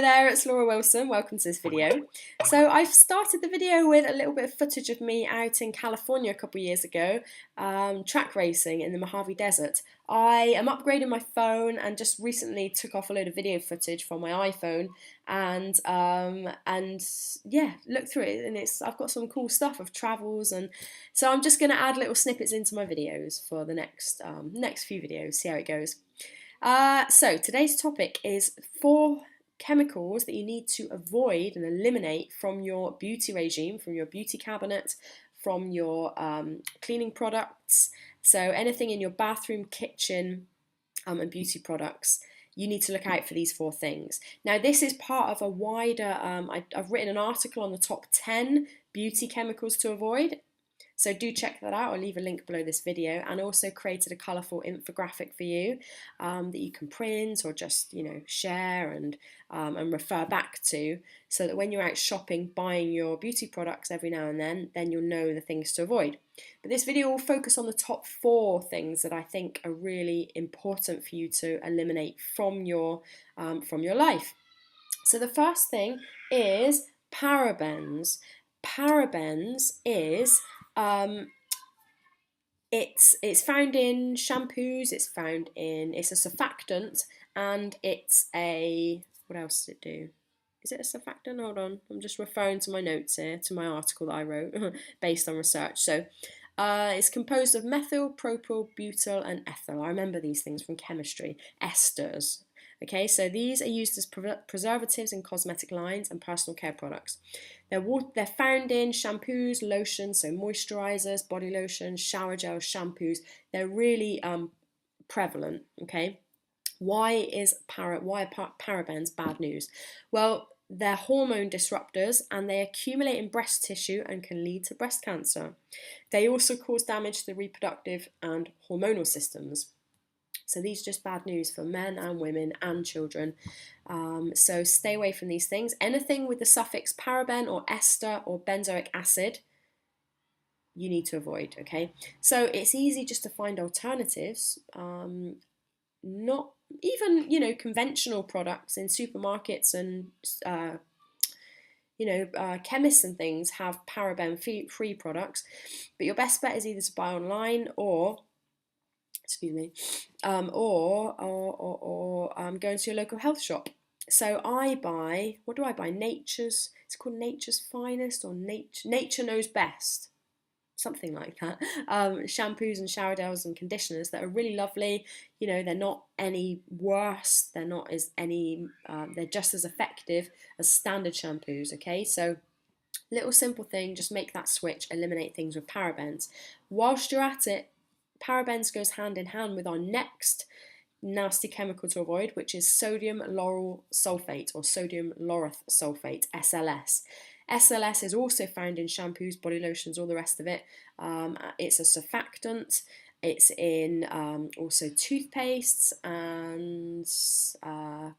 there, it's Laura Wilson. Welcome to this video. So I've started the video with a little bit of footage of me out in California a couple of years ago, track racing in the Mojave Desert. I am upgrading my phone and just recently took off a load of video footage from my iPhone and yeah, looked through it, and I've got some cool stuff of travels, and so I'm just going to add little snippets into my videos for the next few videos, see how it goes. So today's topic is 4 chemicals that you need to avoid and eliminate from your beauty regime, from your beauty cabinet, from your cleaning products. So anything in your bathroom, kitchen, and beauty products, you need to look out for these 4 things. Now this is part of a wider, I've written an article on the top 10 beauty chemicals to avoid. So do check that out. I'll leave a link below this video, and also created a colourful infographic for you that you can print or just share and refer back to, so that when you're out shopping, buying your beauty products every now and then you'll know the things to avoid. But this video will focus on the top 4 things that I think are really important for you to eliminate from your life. So the first thing is parabens. Parabens is it's found in shampoos, it's a surfactant, and it's a, what else does it do? Is it a surfactant? Hold on, I'm just referring to my notes here, to my article that I wrote based on research. So it's composed of methyl, propyl, butyl, and ethyl. I remember these things from chemistry. Esters. Okay, so these are used as preservatives in cosmetic lines and personal care products. They're found in shampoos, lotions, so moisturizers, body lotions, shower gels, shampoos. They're really prevalent. Okay, why are parabens bad news? Well, they're hormone disruptors, and they accumulate in breast tissue and can lead to breast cancer. They also cause damage to the reproductive and hormonal systems. So these are just bad news for men and women and children. So stay away from these things. Anything with the suffix paraben or ester or benzoic acid, you need to avoid, okay? So it's easy just to find alternatives. Not even, conventional products in supermarkets and, chemists and things have paraben-free products. But your best bet is either to buy online or go into your local health shop. So I buy, what do I buy? It's called Nature's Finest, or Nature Knows Best, something like that. Shampoos and shower gels and conditioners that are really lovely. They're not any worse. They're just as effective as standard shampoos. Okay, so little simple thing, just make that switch, eliminate things with parabens. Whilst you're at it, parabens goes hand in hand with our next nasty chemical to avoid, which is sodium lauryl sulphate, or sodium laureth sulphate, SLS. SLS is also found in shampoos, body lotions, all the rest of it. It's a surfactant. It's in also toothpastes and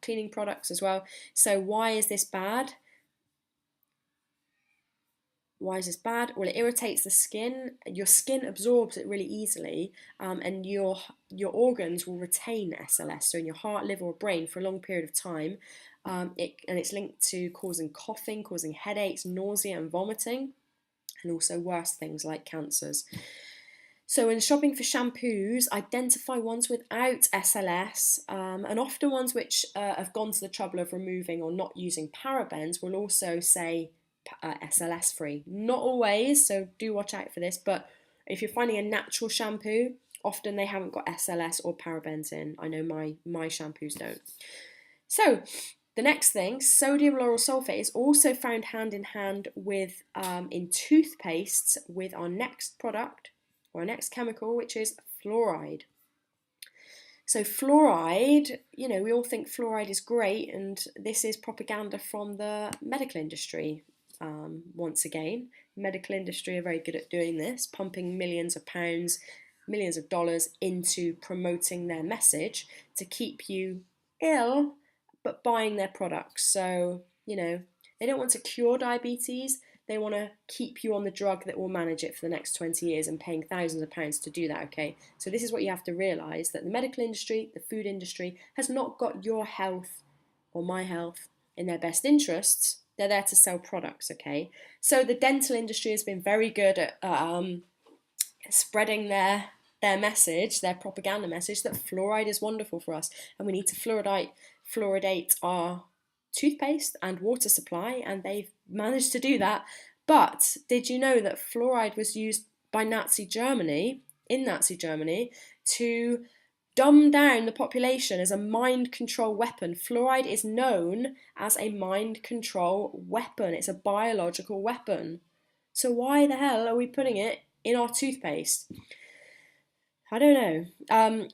cleaning products as well. So why is this bad? Why is this bad? Well, it irritates the skin. Your skin absorbs it really easily, and your organs will retain SLS. So in your heart, liver, or brain for a long period of time, and it's linked to causing coughing, causing headaches, nausea, and vomiting, and also worse things like cancers. So when shopping for shampoos, identify ones without SLS, and often ones which have gone to the trouble of removing or not using parabens will also say SLS free. Not always, so do watch out for this, but if you're finding a natural shampoo, often they haven't got SLS or parabens in. I know my shampoos don't. So the next thing, sodium lauryl sulphate, is also found hand in hand with in toothpastes with our next product, or our next chemical, which is fluoride. So fluoride, we all think fluoride is great, and this is propaganda from the medical industry. Once again, the medical industry are very good at doing this, pumping millions of pounds, millions of dollars into promoting their message to keep you ill, but buying their products. So, they don't want to cure diabetes, they want to keep you on the drug that will manage it for the next 20 years and paying thousands of pounds to do that, okay? So this is what you have to realise, that the medical industry, the food industry, has not got your health or my health in their best interests, they're there to sell products, okay? So the dental industry has been very good at spreading their message, their propaganda message, that fluoride is wonderful for us and we need to fluoridate our toothpaste and water supply, and they've managed to do that. But did you know that fluoride was used by Nazi Germany, in Nazi Germany, to dumb down the population as a mind control weapon? Fluoride is known as a mind control weapon. It's a biological weapon. So why the hell are we putting it in our toothpaste? I don't know.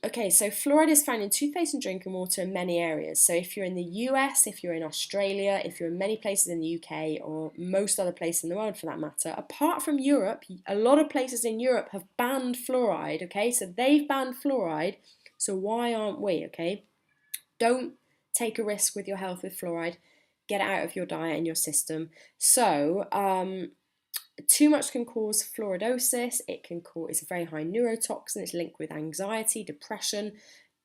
Okay, so fluoride is found in toothpaste and drinking water in many areas. So if you're in the US, if you're in Australia, if you're in many places in the UK, or most other places in the world for that matter, apart from Europe, a lot of places in Europe have banned fluoride, okay? So they've banned fluoride, so why aren't we, okay? Don't take a risk with your health with fluoride. Get it out of your diet and your system. So, too much can cause fluoridosis. It's a very high neurotoxin. It's linked with anxiety, depression,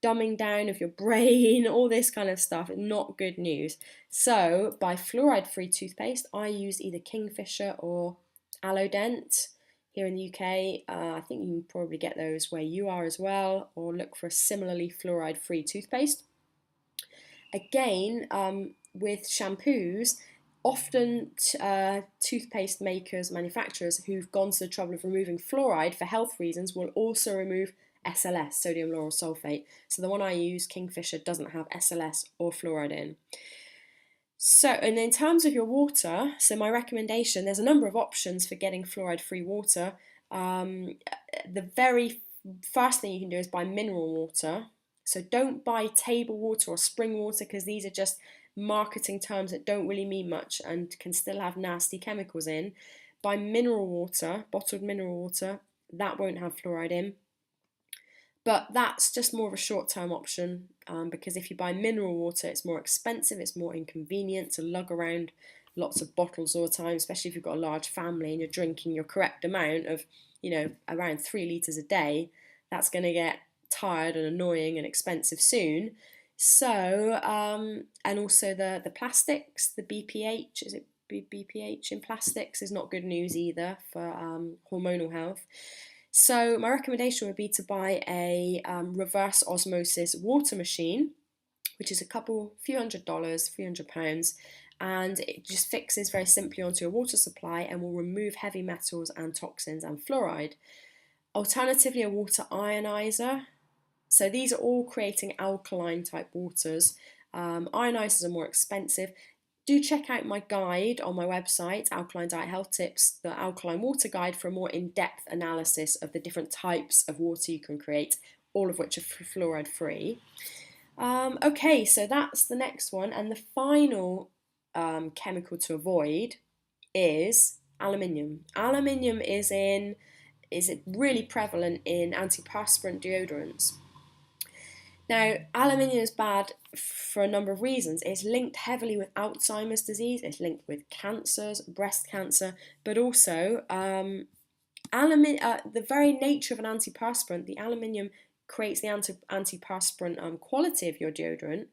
dumbing down of your brain, all this kind of stuff. Not good news. So by fluoride-free toothpaste, I use either Kingfisher or Allodent here in the UK. I think you can probably get those where you are as well, or look for a similarly fluoride-free toothpaste. Again, with shampoos, often toothpaste makers, manufacturers who've gone to the trouble of removing fluoride for health reasons will also remove SLS, sodium lauryl sulphate. So the one I use, Kingfisher, doesn't have SLS or fluoride in. So, and in terms of your water, so my recommendation, there's a number of options for getting fluoride-free water. The very first thing you can do is buy mineral water. So don't buy table water or spring water, because these are just marketing terms that don't really mean much and can still have nasty chemicals in. Buy mineral water, bottled mineral water, that won't have fluoride in. But that's just more of a short-term option, because if you buy mineral water, it's more expensive, it's more inconvenient to lug around lots of bottles all the time, especially if you've got a large family and you're drinking your correct amount of, around 3 litres a day. That's going to get tired and annoying and expensive soon. So, and also the plastics, the BPH, is it BPH in plastics, is not good news either for hormonal health. So my recommendation would be to buy a reverse osmosis water machine, which is few $100, £300, and it just fixes very simply onto your water supply and will remove heavy metals and toxins and fluoride. Alternatively, a water ionizer. So these are all creating alkaline type waters. Ionizers are more expensive. Do check out my guide on my website, Alkaline Diet Health Tips, the Alkaline Water Guide, for a more in-depth analysis of the different types of water you can create, all of which are fluoride free. Okay, so that's the next one, and the final chemical to avoid is aluminium. Aluminium is really prevalent in antiperspirant deodorants. Now, aluminium is bad for a number of reasons. It's linked heavily with Alzheimer's disease, it's linked with cancers, breast cancer, but also the very nature of an antiperspirant, the aluminium creates the antiperspirant quality of your deodorant.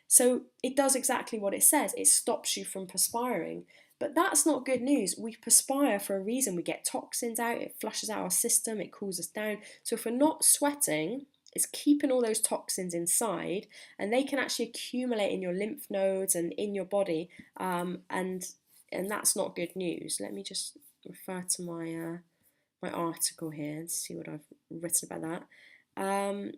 So it does exactly what it says. It stops you from perspiring. But that's not good news. We perspire for a reason. We get toxins out, it flushes out our system, it cools us down. So if we're not sweating, it's keeping all those toxins inside, and they can actually accumulate in your lymph nodes and in your body, and that's not good news. Let me just refer to my my article here and see what I've written about that.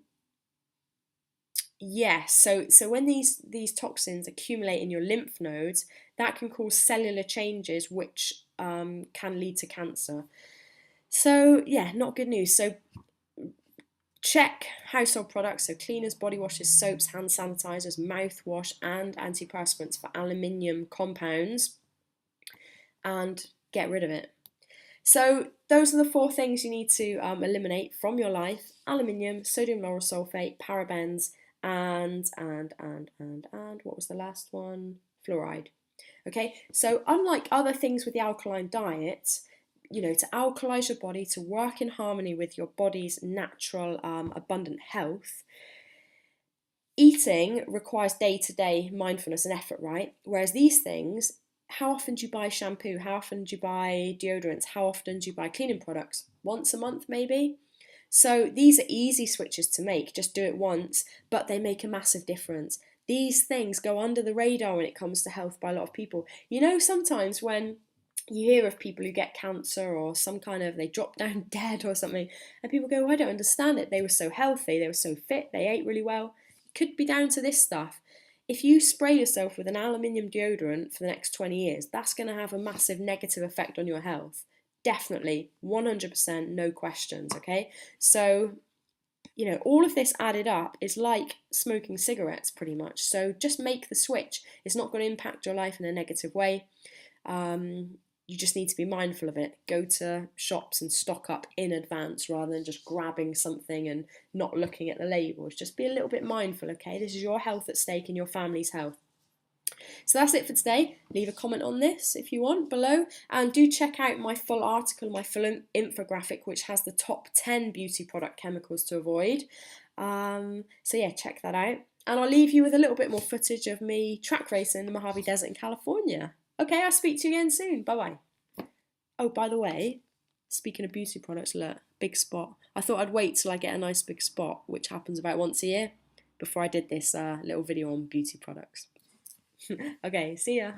Yes, so when these toxins accumulate in your lymph nodes, that can cause cellular changes which can lead to cancer. So yeah, not good news. So check household products, so cleaners, body washes, soaps, hand sanitizers, mouthwash, and antiperspirants for aluminium compounds, and get rid of it. So those are the 4 things you need to eliminate from your life: aluminium, sodium lauryl sulphate, parabens, and what was the last one? Fluoride. Okay, so unlike other things with the alkaline diet, to alkalize your body, to work in harmony with your body's natural abundant health, eating requires day-to-day mindfulness and effort, right? Whereas these things, how often do you buy shampoo? How often do you buy deodorants? How often do you buy cleaning products? Once a month, maybe? So these are easy switches to make. Just do it once, but they make a massive difference. These things go under the radar when it comes to health by a lot of people. You know, sometimes when you hear of people who get cancer or some kind of, they drop down dead or something, and people go, oh, I don't understand it. They were so healthy, they were so fit, they ate really well. It could be down to this stuff. If you spray yourself with an aluminium deodorant for the next 20 years, that's going to have a massive negative effect on your health. Definitely, 100%, no questions, okay? So, you know, all of this added up is like smoking cigarettes pretty much. So just make the switch. It's not going to impact your life in a negative way. You just need to be mindful of it. Go to shops and stock up in advance rather than just grabbing something and not looking at the labels. Just be a little bit mindful, okay? This is your health at stake and your family's health. So that's it for today. Leave a comment on this if you want below, and do check out my full article, my full infographic, which has the top 10 beauty product chemicals to avoid. So yeah, check that out. And I'll leave you with a little bit more footage of me track racing in the Mojave Desert in California. Okay, I'll speak to you again soon. Bye-bye. Oh, by the way, speaking of beauty products, look, big spot. I thought I'd wait till I get a nice big spot, which happens about once a year, before I did this little video on beauty products. Okay, see ya.